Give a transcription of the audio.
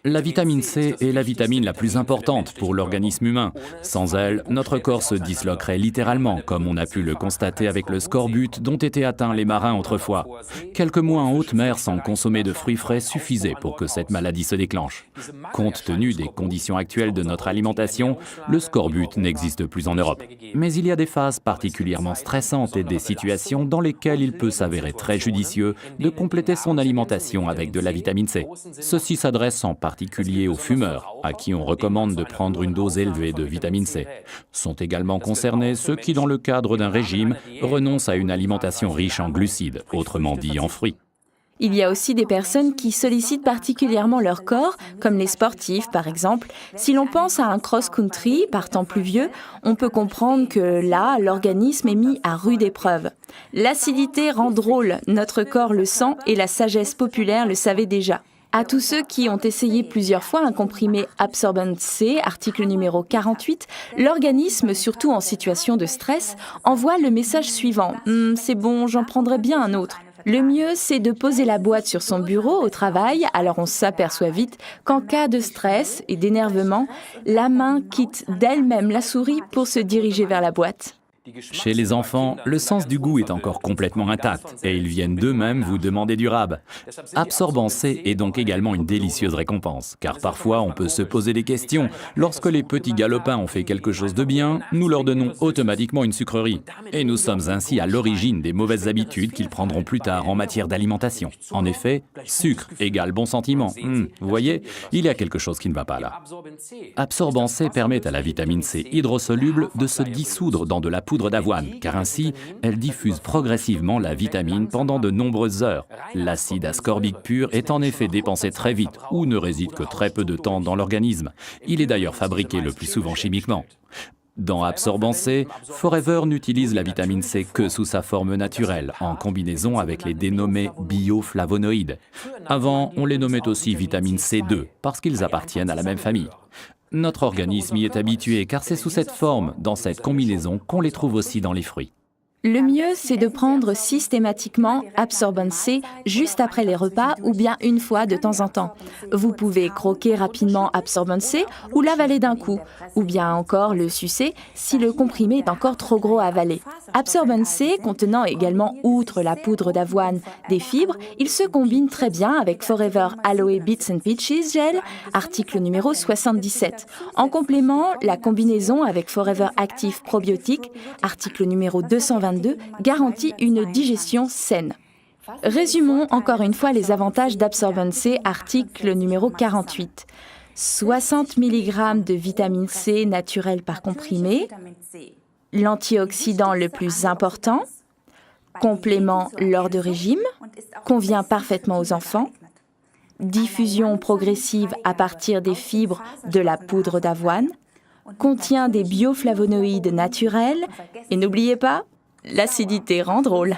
La vitamine C est la vitamine la plus importante pour l'organisme humain. Sans elle, notre corps se disloquerait littéralement, comme on a pu le constater avec le scorbut dont étaient atteints les marins autrefois. Quelques mois en haute mer sans consommer de fruits frais suffisaient pour que cette maladie se déclenche. Compte tenu des conditions actuelles de notre alimentation, le scorbut n'existe plus en Europe. Mais il y a des phases particulièrement stressantes et des situations dans lesquelles il peut s'avérer très judicieux de compléter son alimentation avec de la vitamine C. Ceci s'adresse en particulier aux fumeurs, à qui on recommande de prendre une dose élevée de vitamine C. Sont également concernés ceux qui, dans le cadre d'un régime, renoncent à une alimentation riche en glucides, autrement dit en fruits. Il y a aussi des personnes qui sollicitent particulièrement leur corps, comme les sportifs par exemple. Si l'on pense à un cross-country par temps pluvieux, on peut comprendre que là, l'organisme est mis à rude épreuve. L'acidité rend drôle, notre corps le sent et la sagesse populaire le savait déjà. À tous ceux qui ont essayé plusieurs fois un comprimé Absorbent C, article numéro 48, l'organisme, surtout en situation de stress, envoie le message suivant « C'est bon, j'en prendrai bien un autre ». Le mieux, c'est de poser la boîte sur son bureau au travail, alors on s'aperçoit vite qu'en cas de stress et d'énervement, la main quitte d'elle-même la souris pour se diriger vers la boîte. Chez les enfants, le sens du goût est encore complètement intact et ils viennent d'eux-mêmes vous demander du rab. Absorbant C est donc également une délicieuse récompense, car parfois on peut se poser des questions. Lorsque les petits galopins ont fait quelque chose de bien, nous leur donnons automatiquement une sucrerie. Et nous sommes ainsi à l'origine des mauvaises habitudes qu'ils prendront plus tard en matière d'alimentation. En effet, sucre égale bon sentiment. Vous voyez, il y a quelque chose qui ne va pas là. Absorbant C permet à la vitamine C hydrosoluble de se dissoudre dans de la poudre d'avoine, car ainsi, elle diffuse progressivement la vitamine pendant de nombreuses heures. L'acide ascorbique pur est en effet dépensé très vite, ou ne réside que très peu de temps dans l'organisme. Il est d'ailleurs fabriqué le plus souvent chimiquement. Dans Absorbant C, Forever n'utilise la vitamine C que sous sa forme naturelle, en combinaison avec les dénommés bioflavonoïdes. Avant, on les nommait aussi vitamine C2, parce qu'ils appartiennent à la même famille. Notre organisme y est habitué car c'est sous cette forme, dans cette combinaison, qu'on les trouve aussi dans les fruits. Le mieux, c'est de prendre systématiquement Absorbent C juste après les repas ou bien une fois de temps en temps. Vous pouvez croquer rapidement Absorbent C ou l'avaler d'un coup, ou bien encore le sucer si le comprimé est encore trop gros à avaler. Absorbent C contenant également, outre la poudre d'avoine, des fibres, il se combine très bien avec Forever Aloe Bits and Peaches Gel, article numéro 77. En complément, la combinaison avec Forever Active Probiotique, article numéro 222, garantit une digestion saine. Résumons encore une fois les avantages d'Absorbent C, article numéro 48. 60 mg de vitamine C naturelle par comprimé, l'antioxydant le plus important, complément lors de régime, convient parfaitement aux enfants, diffusion progressive à partir des fibres de la poudre d'avoine, contient des bioflavonoïdes naturels et n'oubliez pas, l'acidité rend drôle.